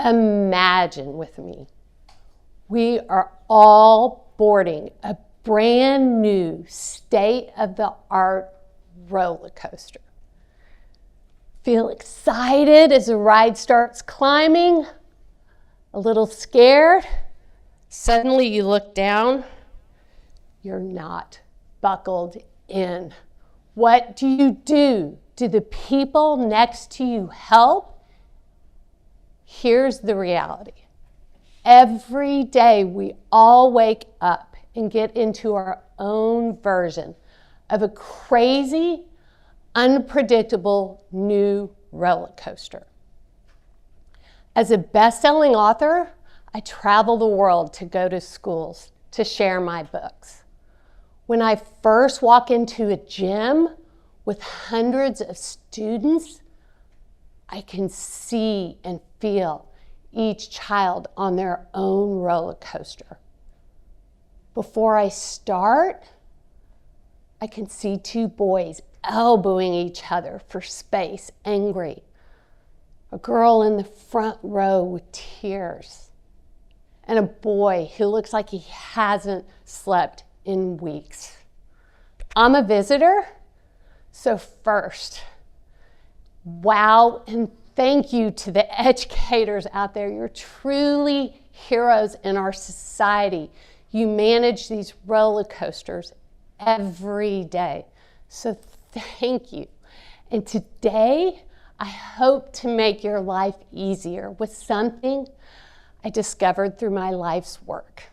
Imagine with me, we are all boarding a brand new state-of-the-art roller coaster. Feel excited as the ride starts climbing, a little scared. Suddenly you look down, you're not buckled in. What do you do? Do the people next to you help? Here's the reality. Every day we all wake up and get into our own version of a crazy, unpredictable new roller coaster. As a best-selling author, I travel the world to go to schools to share my books. When I first walk into a gym with hundreds of students, I can see and feel each child on their own roller coaster. Before I start, I can see two boys elbowing each other for space, angry. A girl in the front row with tears. And a boy who looks like he hasn't slept in weeks. I'm a visitor, so first, wow and thank you to the educators out there. You're truly heroes in our society. You manage these roller coasters every day. So thank you. And today, I hope to make your life easier with something I discovered through my life's work.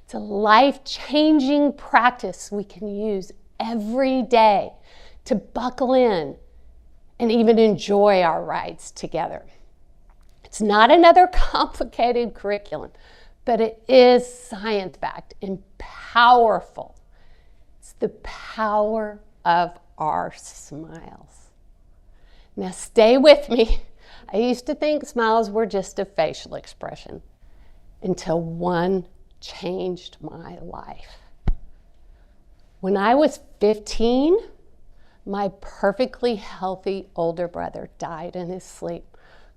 It's a life-changing practice we can use every day to buckle in and even enjoy our rides together. It's not another complicated curriculum, but it is science-backed and powerful. It's the power of our smiles. Now stay with me. I used to think smiles were just a facial expression until one changed my life. When I was 15, my perfectly healthy older brother died in his sleep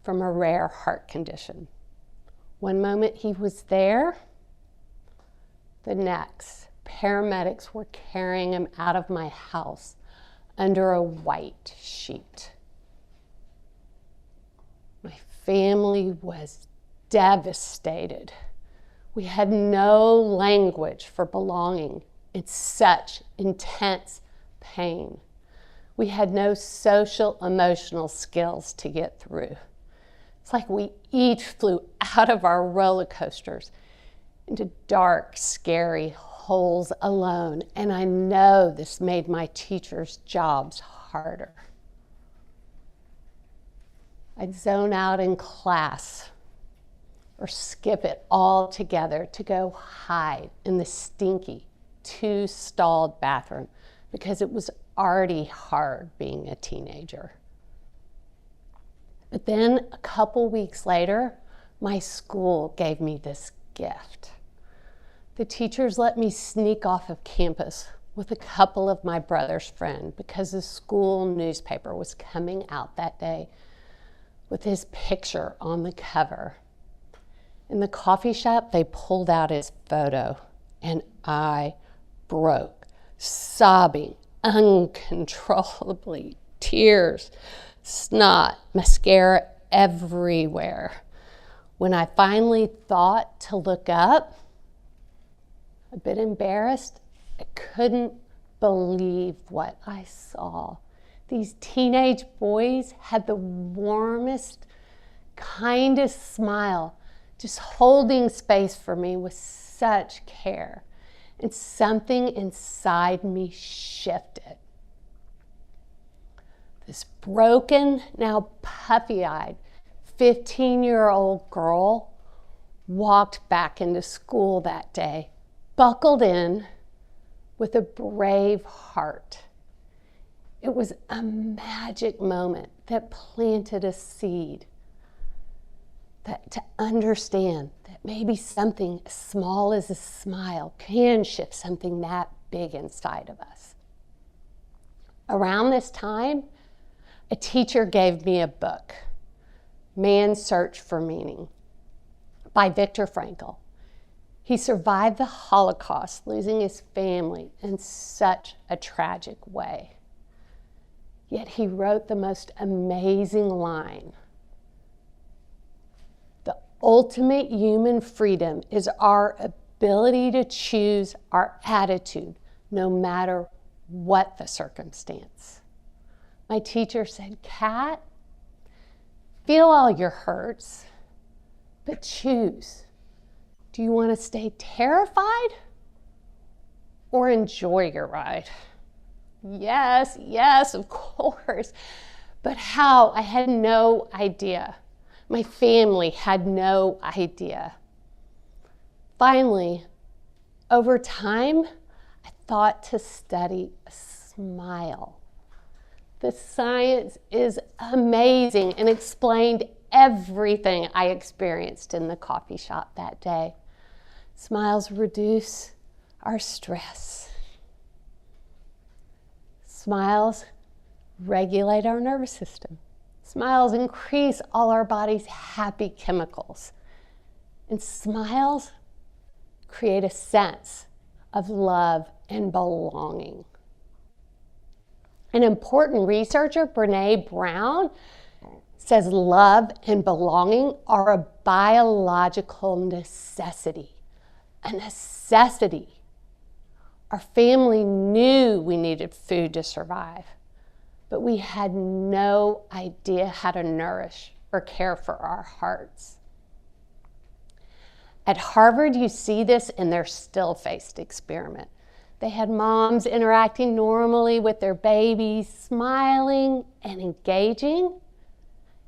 from a rare heart condition. One moment he was there, the next, paramedics were carrying him out of my house under a white sheet. My family was devastated. We had no language for belonging in such intense pain. We had no social, emotional skills to get through. It's like we each flew out of our roller coasters into dark, scary holes alone. And I know this made my teachers' jobs harder. I'd zone out in class or skip it altogether to go hide in the stinky, two-stalled bathroom because it was already hard being a teenager. But then a couple weeks later, my school gave me this gift. The teachers let me sneak off of campus with a couple of my brother's friends because the school newspaper was coming out that day with his picture on the cover. In the coffee shop, they pulled out his photo, and I broke, sobbing uncontrollably, tears, snot, mascara everywhere. When I finally thought to look up, a bit embarrassed, I couldn't believe what I saw. These teenage boys had the warmest, kindest smile, just holding space for me with such care. And something inside me shifted. This broken, now puffy-eyed, 15-year-old girl walked back into school that day, buckled in with a brave heart. It was a magic moment that planted a seed that to understand that maybe something as small as a smile can shift something that big inside of us. Around this time, a teacher gave me a book, Man's Search for Meaning by Viktor Frankl. He survived the Holocaust, losing his family in such a tragic way. Yet he wrote the most amazing line. The ultimate human freedom is our ability to choose our attitude, no matter what the circumstance. My teacher said, Kat, feel all your hurts, but choose. Do you want to stay terrified or enjoy your ride? Yes, of course. But how? I had no idea. My family had no idea. Finally, over time, I thought to study a smile. The science is amazing and explained everything I experienced in the coffee shop that day. Smiles reduce our stress. Smiles regulate our nervous system. Smiles increase all our body's happy chemicals. And smiles create a sense of love and belonging. An important researcher, Brené Brown, says love and belonging are a biological necessity. A necessity. Our family knew we needed food to survive, but we had no idea how to nourish or care for our hearts. At Harvard, you see this in their still-faced experiment. They had moms interacting normally with their babies, smiling and engaging,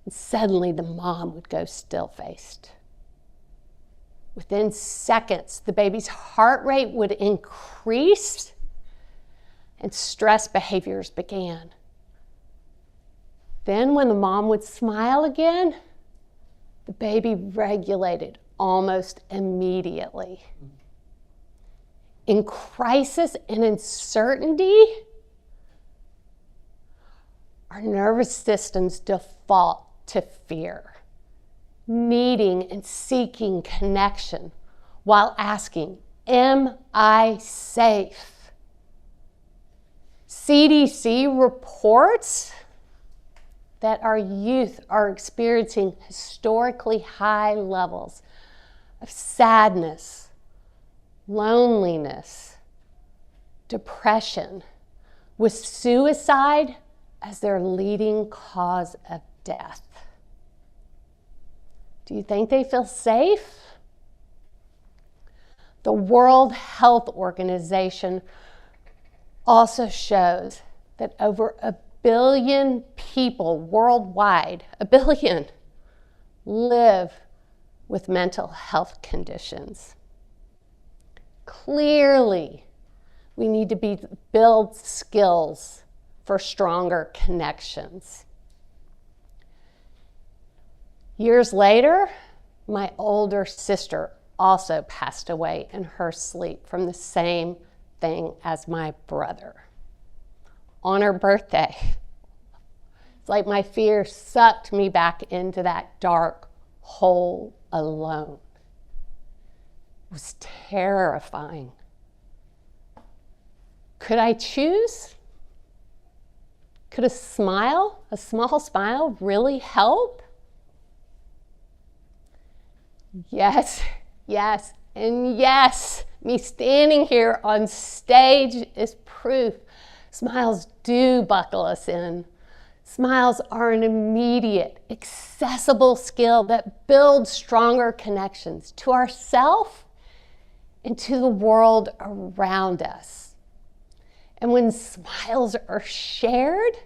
and suddenly the mom would go still-faced. Within seconds, the baby's heart rate would increase and stress behaviors began. Then when the mom would smile again, the baby regulated almost immediately. In crisis and uncertainty, our nervous systems default to fear, needing and seeking connection while asking, am I safe? CDC reports that our youth are experiencing historically high levels of sadness, loneliness, depression, with suicide as their leading cause of death. Do you think they feel safe? The World Health Organization also shows that over 1 billion people worldwide, 1 billion, live with mental health conditions. Clearly, we need to build skills for stronger connections. Years later, my older sister also passed away in her sleep from the same thing as my brother. On her birthday, it's like my fear sucked me back into that dark hole alone. It was terrifying. Could I choose? Could a smile, a small smile, really help? Yes, and yes. Me standing here on stage is proof. Smiles do buckle us in. Smiles are an immediate, accessible skill that builds stronger connections to ourselves and to the world around us. And when smiles are shared,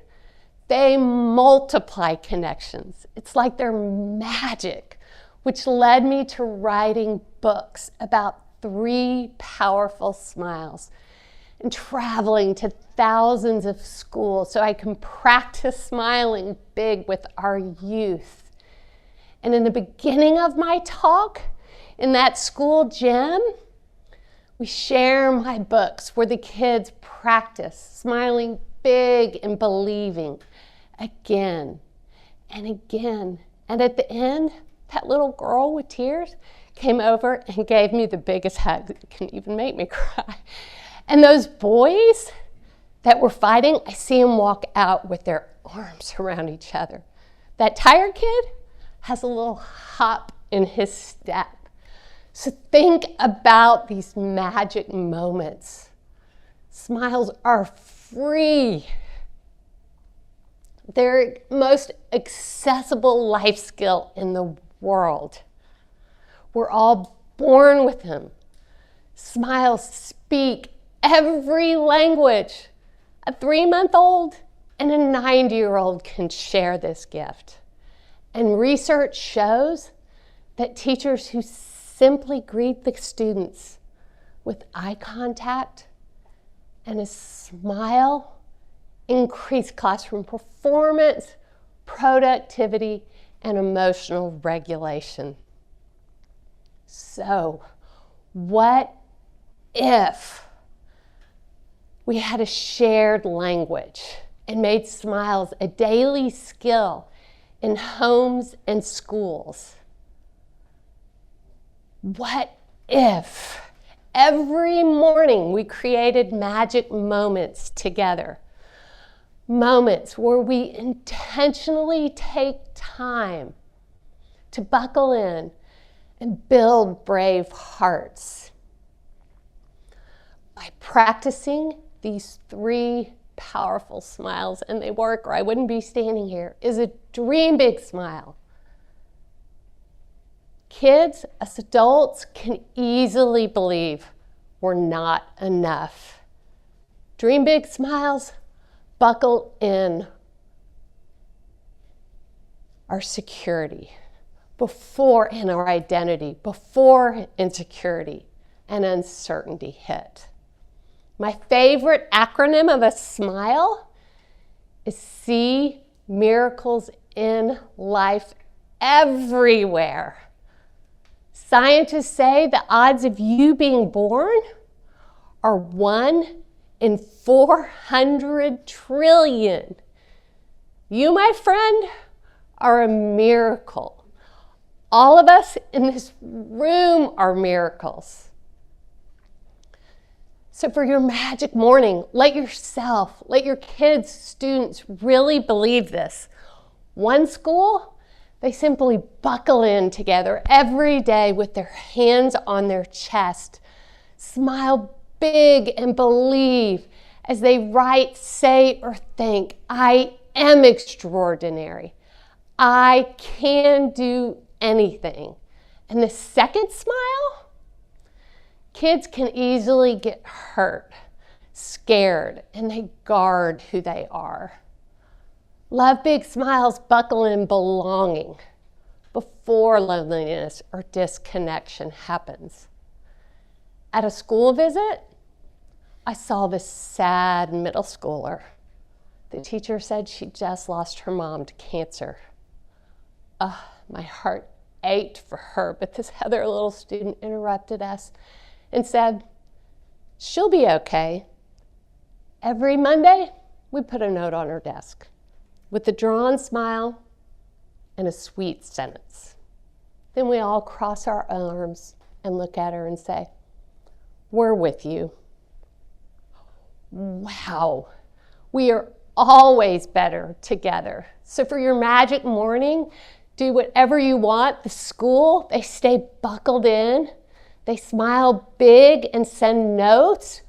they multiply connections. It's like they're magic, which led me to writing books about 3 powerful smiles and traveling to thousands of schools so I can practice smiling big with our youth. And in the beginning of my talk, in that school gym, we share my books where the kids practice smiling big and believing again and again And at the end, that little girl with tears came over and gave me the biggest hug. It can even make me cry. And those boys that were fighting, I see them walk out with their arms around each other. That tired kid has a little hop in his step. So think about these magic moments. Smiles are free. They're the most accessible life skill in the world. We're all born with them. Smiles speak every language. A 3-month-old and a 90-year-old can share this gift. And research shows that teachers who simply greet the students with eye contact and a smile increase classroom performance, productivity, and emotional regulation. So, what if we had a shared language and made smiles a daily skill in homes and schools? What if every morning we created magic moments together? Moments where we intentionally take time to buckle in and build brave hearts. By practicing these 3 powerful smiles, and they work or I wouldn't be standing here, is a dream big smile. Kids, us adults, can easily believe we're not enough. Dream big smiles, buckle in our security and our identity before insecurity and uncertainty hit. My favorite acronym of a smile is see miracles in life everywhere. Scientists say the odds of you being born are 1 in 400 trillion. You, my friend, are a miracle. All of us in this room are miracles. So for your magic morning, let yourself, let your kids, students really believe this. One school, they simply buckle in together every day with their hands on their chest. Smile big and believe as they write, say, or think, I am extraordinary. I can do anything. And the second smile, kids can easily get hurt, scared, and they guard who they are. Love big smiles, buckle in belonging before loneliness or disconnection happens. At a school visit, I saw this sad middle schooler. The teacher said she just lost her mom to cancer. My heart ached for her, but this other little student interrupted us and said, she'll be okay. Every Monday, we put a note on her desk with a drawn smile and a sweet sentence. Then we all cross our arms and look at her and say, we're with you. Wow, we are always better together. So for your magic morning, do whatever you want. The school, they stay buckled in. They smile big and send notes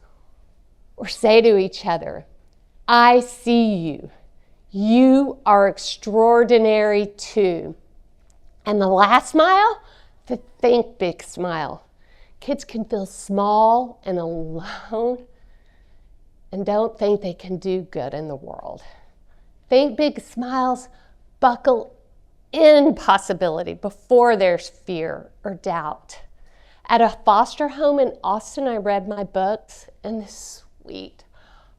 or say to each other, I see you. You are extraordinary too. And the last smile, the think big smile. Kids can feel small and alone and don't think they can do good in the world. Think big smiles, buckle in possibility before there's fear or doubt. At a foster home in Austin, I read my books, and this sweet,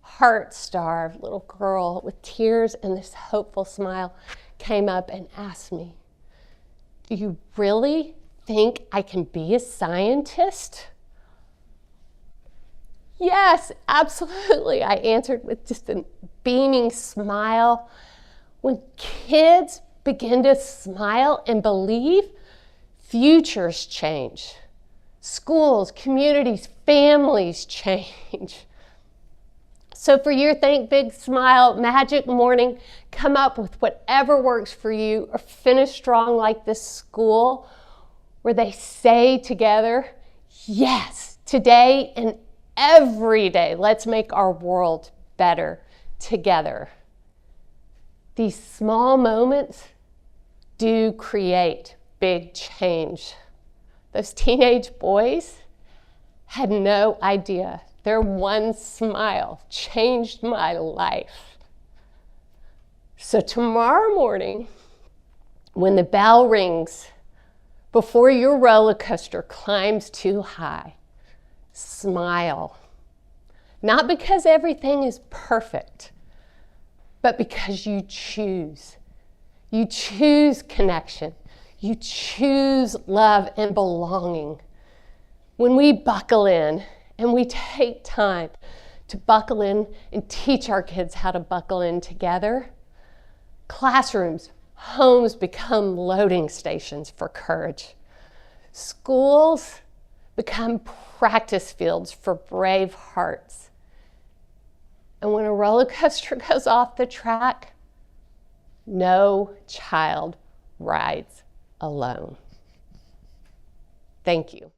heart-starved little girl with tears and this hopeful smile came up and asked me, do you really think I can be a scientist? Yes, absolutely, I answered with just a beaming smile. When kids begin to smile and believe, futures change. Schools, communities, families change. So for your Think Big Smile Magic Morning, come up with whatever works for you, or finish strong like this school where they say together, yes, today and every day, let's make our world better together. These small moments do create big change. Those teenage boys had no idea. Their one smile changed my life. So tomorrow morning, when the bell rings, before your roller coaster climbs too high, smile. Not because everything is perfect, but because you choose. You choose connection. You choose love and belonging. When we buckle in and we take time to buckle in and teach our kids how to buckle in together, classrooms, homes become loading stations for courage. Schools become practice fields for brave hearts. And when a roller coaster goes off the track, no child rides alone. Thank you.